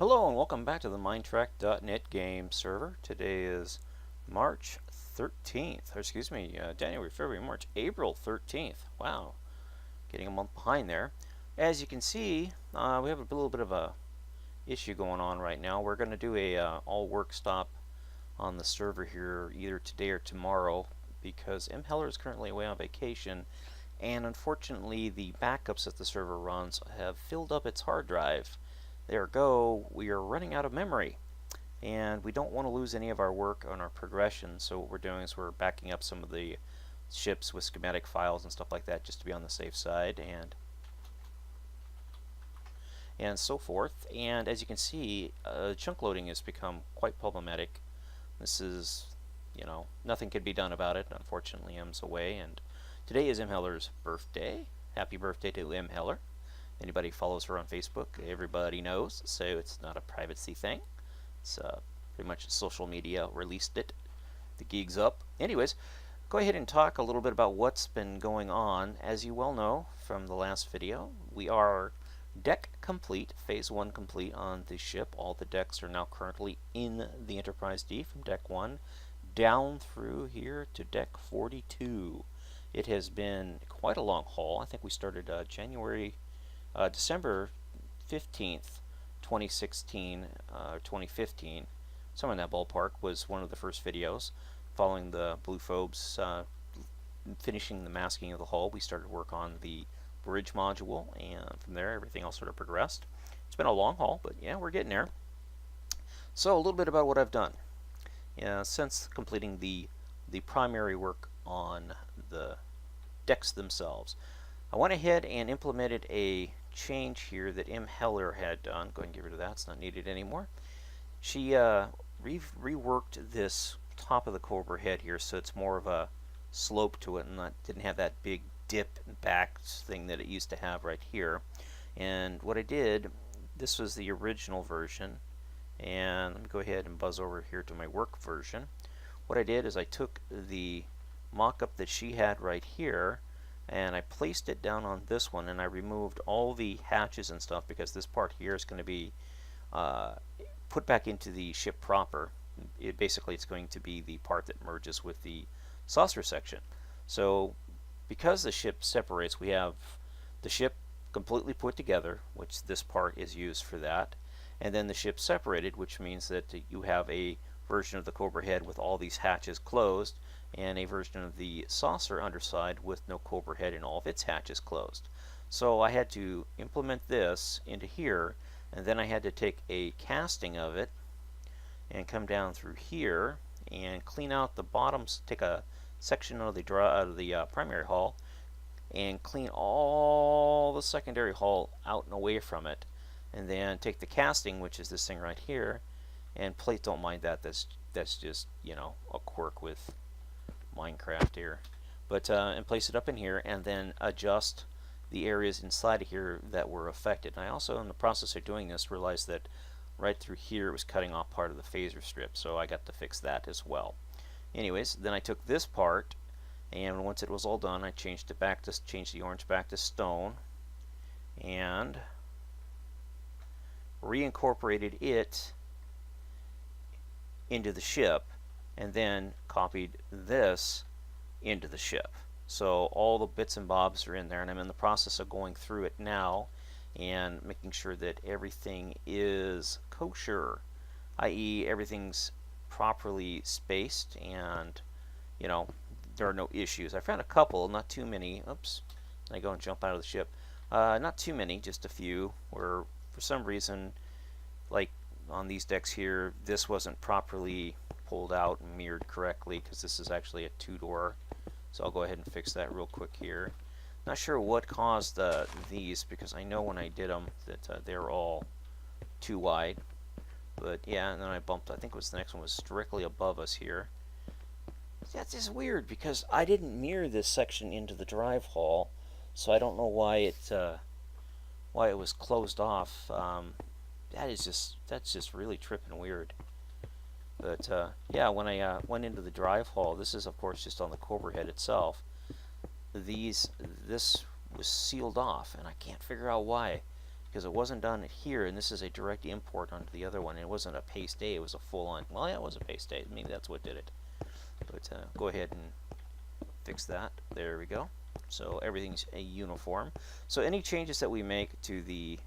Hello and welcome back to the Minetrek.net game server. Today is March 13th, or excuse me, January, February, March, April 13th. Wow, getting a month behind there. As you can see, we have a little bit of a issue going on right now. We're going to do a all work stop on the server here either today or tomorrow because M. Heller is currently away on vacation, and unfortunately the backups that the server runs have filled up its hard drive. There go, we are running out of memory, and we don't want to lose any of our work on our progression, so what we're doing is we're backing up some of the ships with schematic files and stuff like that just to be on the safe side and so forth. And as you can see, chunk loading has become quite problematic. This is, nothing can be done about it. Unfortunately, M's away, and today is M. Heller's birthday. Happy birthday to M. Heller. Anybody follows her on Facebook, everybody knows, so it's not a privacy thing. It's pretty much social media released it. The gig's up. Anyways, go ahead and talk a little bit about what's been going on. As you well know from the last video, we are deck complete, phase 1 complete on the ship. All the decks are now currently in the Enterprise D from deck 1 down through here to deck 42. It has been quite a long haul. I think we started December 15th, 2016, 2015, somewhere in that ballpark, was one of the first videos. Following the Blue Phobes finishing the masking of the hull, we started work on the bridge module, and from there everything else sort of progressed. It's been a long haul, but yeah, we're getting there. So a little bit about what I've done. Since completing the primary work on the decks themselves, I went ahead and implemented a change here that M. Heller had done. Go ahead and get rid of that, it's not needed anymore. She reworked this top of the Cobra head here so it's more of a slope to it and didn't have that big dip back thing that it used to have right here. And what I did, this was the original version, and let me go ahead and buzz over here to my work version. What I did is I took the mock-up that she had right here and I placed it down on this one, and I removed all the hatches and stuff because this part here is going to be put back into the ship proper. Basically it's going to be the part that merges with the saucer section. So because the ship separates, we have the ship completely put together, which this part is used for that, and then the ship separated, which means that you have a version of the Cobra head with all these hatches closed, and a version of the saucer underside with no Cobra head and all of its hatches closed. So I had to implement this into here, and then I had to take a casting of it and come down through here and clean out the bottoms, take a section of the primary hull and clean all the secondary hull out and away from it, and then take the casting, which is this thing right here, and please don't mind that, that's just, a quirk with Minecraft here, but and place it up in here and then adjust the areas inside of here that were affected. And I also, in the process of doing this, realized that right through here it was cutting off part of the phaser strip, so I got to fix that as well. Anyways, then I took this part, and once it was all done, I changed the orange back to stone and reincorporated it into the ship, and then copied this into the ship. So all the bits and bobs are in there, and I'm in the process of going through it now and making sure that everything is kosher, i.e. everything's properly spaced and there are no issues. I found a couple, not too many. Oops, I go and jump out of the ship. Not too many, just a few, where for some reason, like on these decks here, this wasn't properly pulled out and mirrored correctly because this is actually a two-door. So I'll go ahead and fix that real quick here. Not sure what caused these, because I know when I did them that they're all too wide. But yeah, and then I bumped, I think the next one was directly above us here. That's just weird because I didn't mirror this section into the drive hall, so I don't know why it was closed off. That's just really tripping weird. But yeah, when I went into the drive hall, this is of course just on the Cobra head itself. This was sealed off, and I can't figure out why. because it wasn't done here, and this is a direct import onto the other one. And it wasn't a paste A, it was a full-on. Well, yeah, it was a paste A. Maybe that's what did it. But go ahead and fix that. There we go. So everything's a uniform. So any changes that we make to the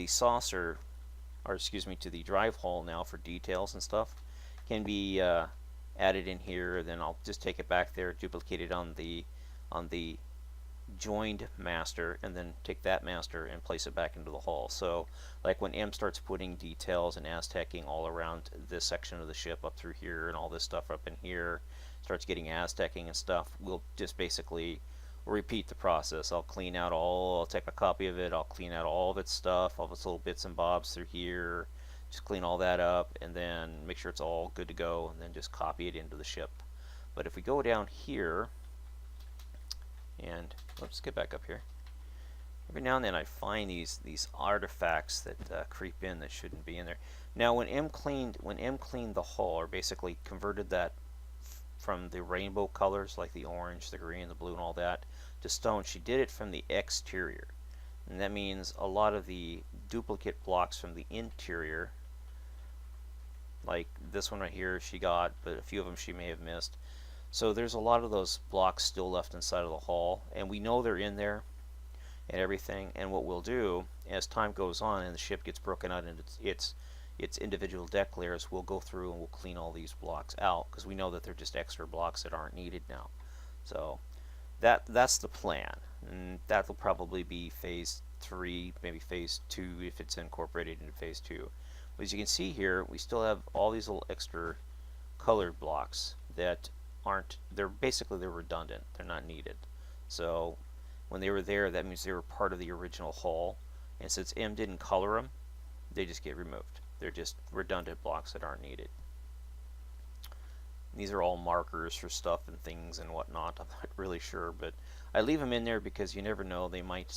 saucer, or excuse me, to the drive hall now for details and stuff, can be added in here. Then I'll just take it back there, duplicate it on the joined master, and then take that master and place it back into the hull. So like when M starts putting details and Aztecing all around this section of the ship up through here and all this stuff up in here, starts getting Aztecing and stuff, we'll just basically repeat the process. I'll take a copy of it, I'll clean out all of its stuff, all of its little bits and bobs through here, just clean all that up, and then make sure it's all good to go, and then just copy it into the ship. But if we go down here, and let's get back up here. Every now and then I find these artifacts that creep in that shouldn't be in there. Now when M cleaned the hull, or basically converted that from the rainbow colors like the orange, the green, the blue, and all that to stone, she did it from the exterior, and that means a lot of the duplicate blocks from the interior, like this one right here, she got, but a few of them she may have missed. So there's a lot of those blocks still left inside of the hull, and we know they're in there and everything. And what we'll do as time goes on and the ship gets broken out into its individual deck layers, we'll go through and we'll clean all these blocks out, because we know that they're just extra blocks that aren't needed now. So that's the plan, and that will probably be phase 3, maybe phase 2 if it's incorporated into phase 2. But as you can see here, we still have all these little extra colored blocks that they're redundant, they're not needed. So when they were there, that means they were part of the original hull, and since M didn't color them, they just get removed. They're just redundant blocks that aren't needed. These are all markers for stuff and things and whatnot. I'm not really sure, but I leave them in there because you never know, they might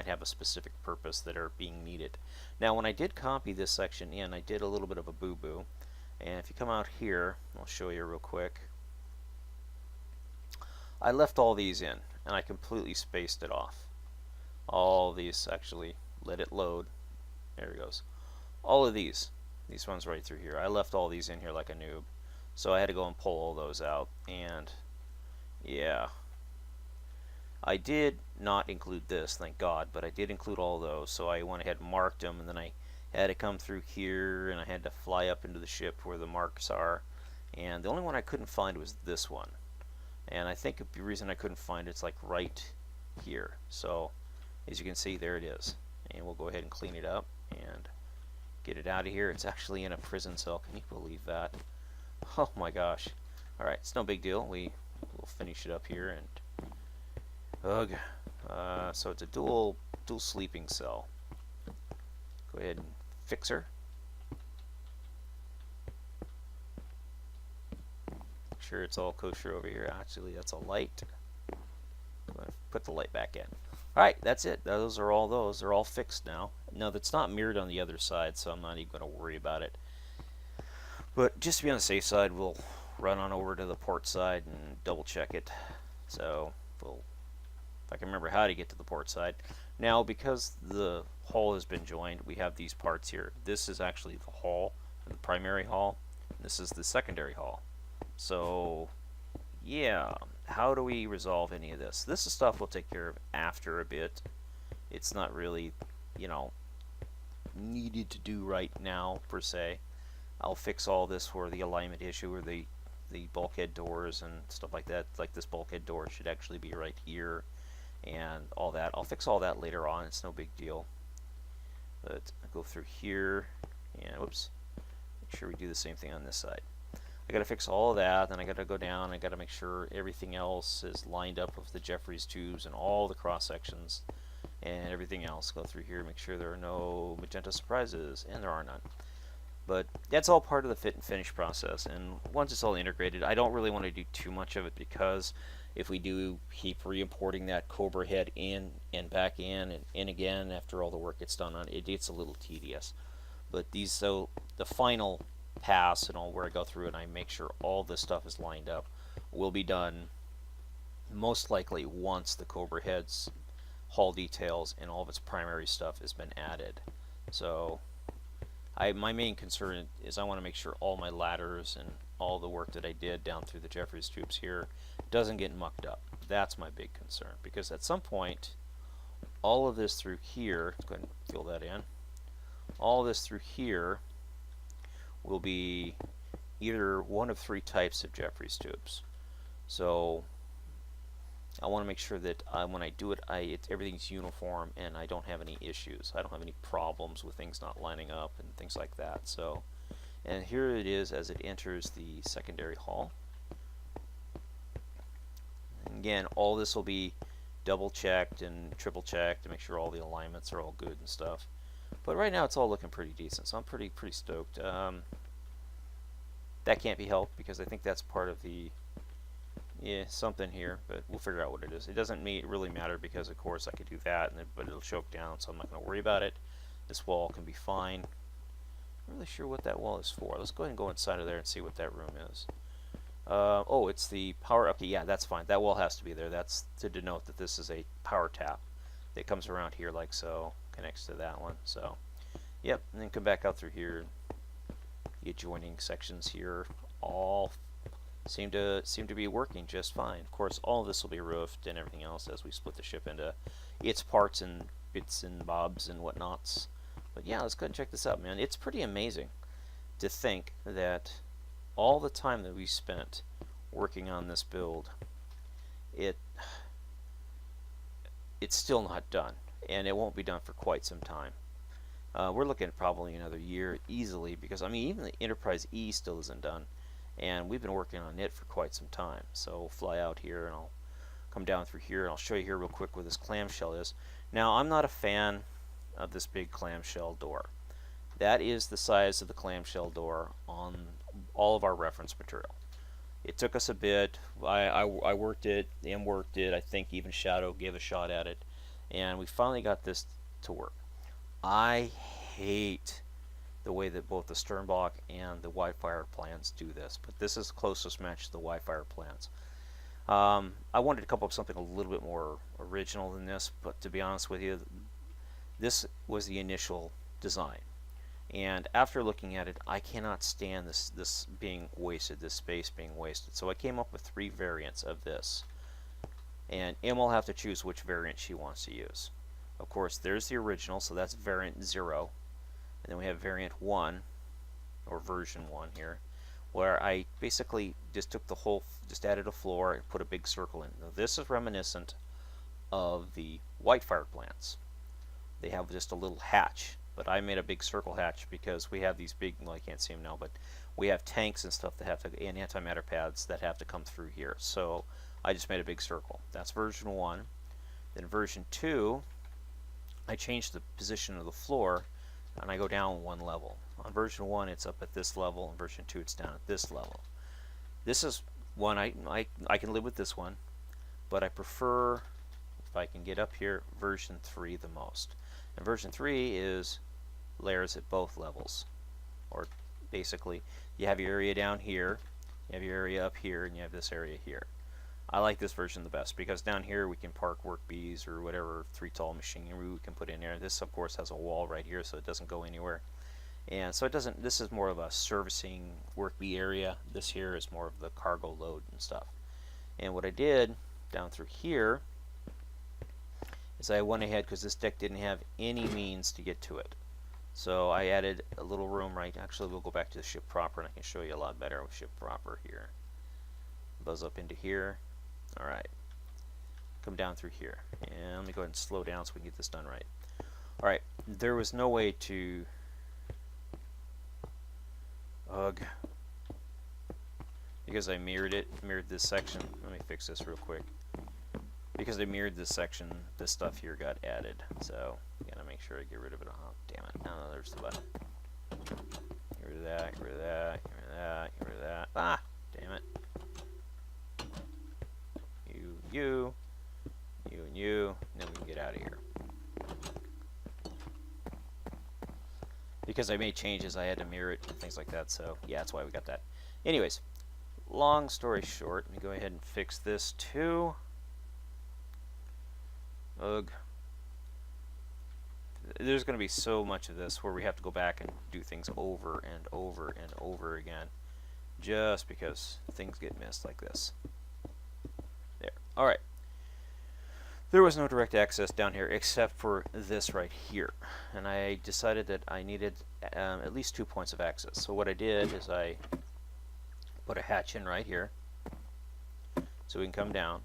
have a specific purpose that are being needed. Now when I did copy this section in, I did a little bit of a boo-boo, and if you come out here, I'll show you real quick. I left all these in, and I completely spaced it off. All these, actually, let it load. There it goes. All of these ones right through here, I left all these in here like a noob. So I had to go and pull all those out, and yeah. I did not include this, thank God, but I did include all those, so I went ahead and marked them, and then I had to come through here, and I had to fly up into the ship where the marks are, and the only one I couldn't find was this one. And I think the reason I couldn't find it's like right here. So as you can see, there it is. And we'll go ahead and clean it up and get it out of here. It's actually in a prison cell. Can you believe that? Oh my gosh. Alright, it's no big deal. We'll finish it up here, and ugh. So it's a dual sleeping cell. Go ahead and fix her. Sure it's all kosher over here. Actually, that's a light. I'm going to put the light back in. Alright, that's it. Those are all those. They're all fixed now. No, that's not mirrored on the other side, so I'm not even going to worry about it. But just to be on the safe side, we'll run on over to the port side and double check it. So, if I can remember how to get to the port side. Now, because the hull has been joined, we have these parts here. This is actually the hull, the primary hull. This is the secondary hull. So, yeah, how do we resolve any of this? This is stuff we'll take care of after a bit. It's not really, needed to do right now, per se. I'll fix all this for the alignment issue, or the bulkhead doors and stuff like that. Like this bulkhead door should actually be right here, and all that. I'll fix all that later on. It's no big deal. But I'll go through here, and whoops, make sure we do the same thing on this side. I got to fix all of that, then I got to go down, I got to make sure everything else is lined up with the Jeffries tubes and all the cross sections and everything else. Go through here, make sure there are no magenta surprises, and there are none. But that's all part of the fit and finish process, and once it's all integrated, I don't really want to do too much of it, because if we do keep re-importing that Cobra head in and back in and in again after all the work gets done on it, it gets a little tedious. But so the final pass and all, where I go through and I make sure all this stuff is lined up, will be done most likely once the Cobra heads hull details and all of its primary stuff has been added. So my main concern is I want to make sure all my ladders and all the work that I did down through the Jeffries tubes here doesn't get mucked up. That's my big concern, because at some point all of this through here, let's go ahead and fill that in, all this through here will be either one of three types of Jeffries tubes. So I want to make sure that when I do it, everything's uniform and I don't have any issues. I don't have any problems with things not lining up and things like that. So, and here it is as it enters the secondary hull. And again, all this will be double checked and triple checked to make sure all the alignments are all good and stuff. But right now it's all looking pretty decent, so I'm pretty stoked. That can't be helped because I think that's part of the something here, but we'll figure out what it is. It doesn't really matter because of course I could do that, but it'll choke down, so I'm not going to worry about it. This wall can be fine. I'm not really sure what that wall is for. Let's go ahead and go inside of there and see what that room is. Oh, it's the power up. Yeah, that's fine. That wall has to be there. That's to denote that this is a power tap that comes around here like so, connects to that one. So, yep, and then come back out through here. The adjoining sections here all seem to be working just fine. Of course, all of this will be roofed and everything else as we split the ship into its parts and bits and bobs and whatnots. But yeah, let's go ahead and check this out, man. It's pretty amazing to think that all the time that we spent working on this build, it's still not done, and it won't be done for quite some time. We're looking at probably another year easily, because I mean even the Enterprise E still isn't done, and we've been working on it for quite some time. So we'll fly out here and I'll come down through here and I'll show you here real quick where this clamshell is. Now I'm not a fan of this big clamshell door. That is the size of the clamshell door on all of our reference material. It took us a bit. I worked it, M worked it, I think even Shadow gave a shot at it, and we finally got this to work. I hate the way that both the stern block and the Wi-Fi plans do this, but this is the closest match to the Wi-Fi plans. I wanted to come up with something a little bit more original than this, but to be honest with you, this was the initial design. And after looking at it, I cannot stand this being wasted, this space being wasted. So I came up with three variants of this. And M will have to choose which variant she wants to use. Of course, there's the original, so that's variant 0. And then we have variant 1, or version 1 here, where I basically just took the whole, just added a floor and put a big circle in. Now, this is reminiscent of the Whitefire plants. They have just a little hatch, but I made a big circle hatch because we have these big, well, I can't see them now, but we have tanks and stuff that have to, and antimatter pads that have to come through here. So I just made a big circle. That's version 1. Then version 2, I changed the position of the floor and I go down one level. On version 1 it's up at this level, and version 2 it's down at this level. This is one I can live with this one, but I prefer, if I can get up here, version 3 the most. And version 3 is layers at both levels. Or basically, you have your area down here, you have your area up here, and you have this area here. I like this version the best because down here we can park work bees or whatever 3 tall machinery we can put in there. This of course has a wall right here, so it doesn't go anywhere. And so it doesn't, this is more of a servicing work bee area. This here is more of the cargo load and stuff. And what I did down through here is I went ahead, because this deck didn't have any means to get to it. So I added a little room right, actually we'll go back to the ship proper and I can show you a lot better with ship proper here. Buzz up into here. Alright, come down through here, and let me go ahead and slow down so we can get this done right. Alright, there was no way to, because I mirrored this section. Let me fix this real quick. Because I mirrored this section, this stuff here got added, so gotta make sure I get rid of it. Oh, damn it, no, there's the button. Get rid of that, get rid of that, get rid of that, get rid of that. Ah, damn it. You, and you, and then we can get out of here. Because I made changes, I had to mirror it and things like that, so yeah, that's why we got that. Anyways, long story short, let me go ahead and fix this too. Ugh. there's going to be so much of this where we have to go back and do things over and over and over again, just because things get missed like this. There. All right. There was no direct access down here except for this right here, and I decided that I needed at least 2 points of access. So what I did is I put a hatch in right here so we can come down,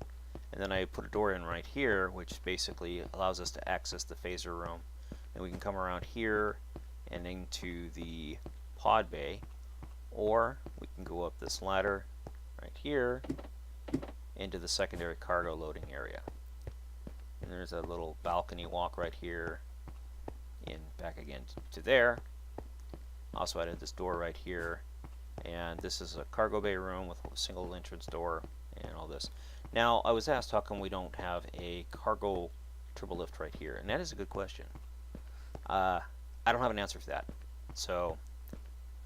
and then I put a door in right here, which basically allows us to access the phaser room, and we can come around here and into the pod bay, or we can go up this ladder right here into the secondary cargo loading area. And there's a little balcony walk right here in back again to there. Also added this door right here, and this is a cargo bay room with a single entrance door and all this. Now, I was asked how come we don't have a cargo triple lift right here, and that is a good question. I don't have an answer for that, so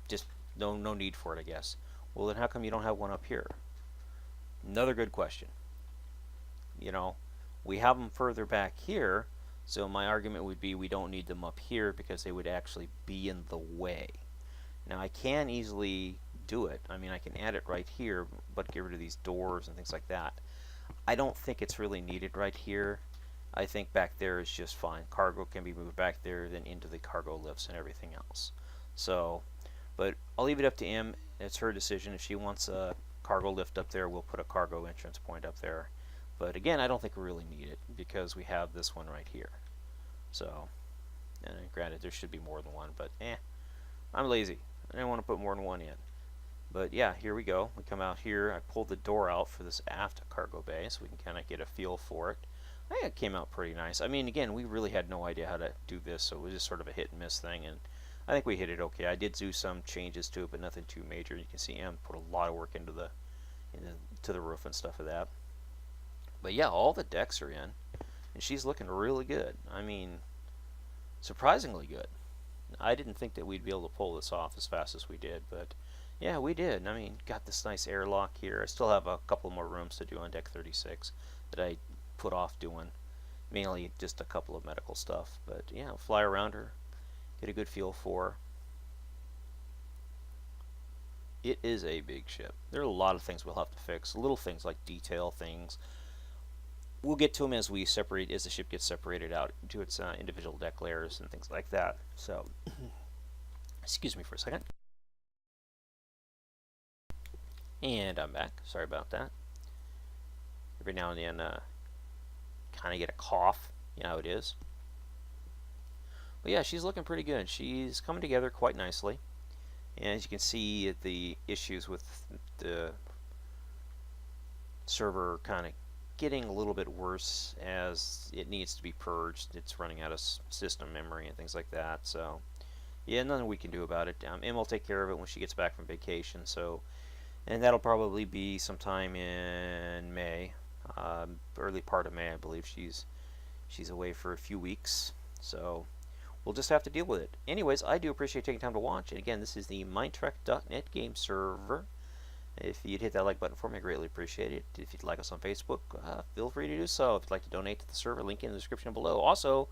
just no need for it, I guess. Well, then how come you don't have one up here? Another good question. You know, we have them further back here, so my argument would be we don't need them up here because they would actually be in the way. Now, I can easily do it. I mean, I can add it right here, but get rid of these doors and things like that. I don't think it's really needed right here. I think back there is just fine. Cargo can be moved back there, then into the cargo lifts and everything else. So, but I'll leave it up to Em. It's her decision. If she wants a cargo lift up there, we'll put a cargo entrance point up there. But again, I don't think we really need it because we have this one right here. So, and granted, there should be more than one, but I'm lazy. I didn't want to put more than one in. But yeah, here we go. We come out here. I pulled the door out for this aft cargo bay so we can kind of get a feel for it. I think it came out pretty nice. I mean, again, we really had no idea how to do this, so it was just sort of a hit and miss thing, and I think we hit it okay. I did do some changes to it, but nothing too major. You can see Em put a lot of work into the roof and stuff of that. But yeah, all the decks are in, and she's looking really good. I mean, surprisingly good. I didn't think that we'd be able to pull this off as fast as we did, but yeah, we did. I mean, got this nice airlock here. I still have a couple more rooms to do on deck 36 that I put off doing, mainly just a couple of medical stuff. But yeah, I'll fly around her, get a good feel for her. It is a big ship. There are a lot of things we'll have to fix, little things like detail things. We'll get to them as we separate, as the ship gets separated out into its individual deck layers and things like that. So, excuse me for a second. And I'm back. Sorry about that. Every now and then, kind of get a cough. You know how it is. But yeah, she's looking pretty good. She's coming together quite nicely. And as you can see, the issues with the server kind of getting a little bit worse as it needs to be purged. It's running out of system memory and things like that. So, yeah, nothing we can do about it. Em will take care of it when she gets back from vacation. So, and that'll probably be sometime in May, early part of May, I believe. She's away for a few weeks. So, we'll just have to deal with it. Anyways, I do appreciate taking time to watch. And again, this is the Minetrek.net game server. If you'd hit that like button for me, I greatly appreciate it. If you'd like us on Facebook, feel free to do so. If you'd like to donate to the server, link in the description below. Also,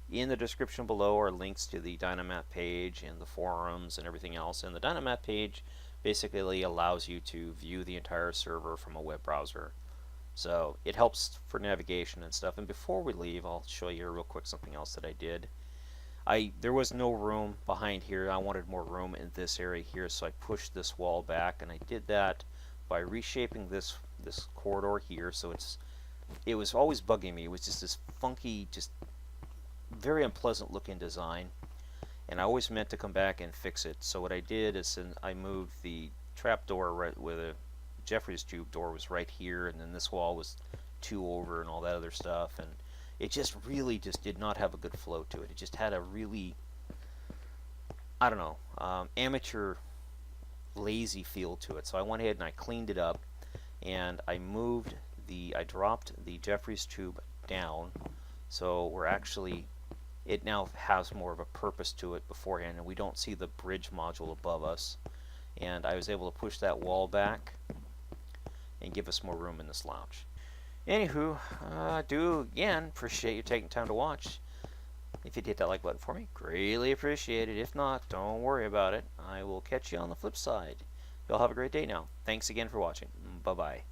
in the description below are links to the Dynamap page and the forums and everything else. And the Dynamap page basically allows you to view the entire server from a web browser. So it helps for navigation and stuff. And before we leave, I'll show you real quick something else that I did. There was no room behind here. I wanted more room in this area here, so I pushed this wall back, and I did that by reshaping this corridor here. So it was always bugging me. It was just this funky, just very unpleasant looking design, and I always meant to come back and fix it. So what I did is I moved the trap door right where the Jeffries tube door was right here, and then this wall was 2 over and all that other stuff, and it just really just did not have a good flow to it. It just had a really, I don't know, amateur, lazy feel to it. So I went ahead and I cleaned it up, and I dropped the Jeffries tube down, so it now has more of a purpose to it beforehand, and we don't see the bridge module above us. And I was able to push that wall back and give us more room in this lounge. Anywho, I do again appreciate you taking time to watch. If you'd hit that like button for me, greatly appreciate it. If not, don't worry about it. I will catch you on the flip side. Y'all have a great day now. Thanks again for watching. Bye-bye.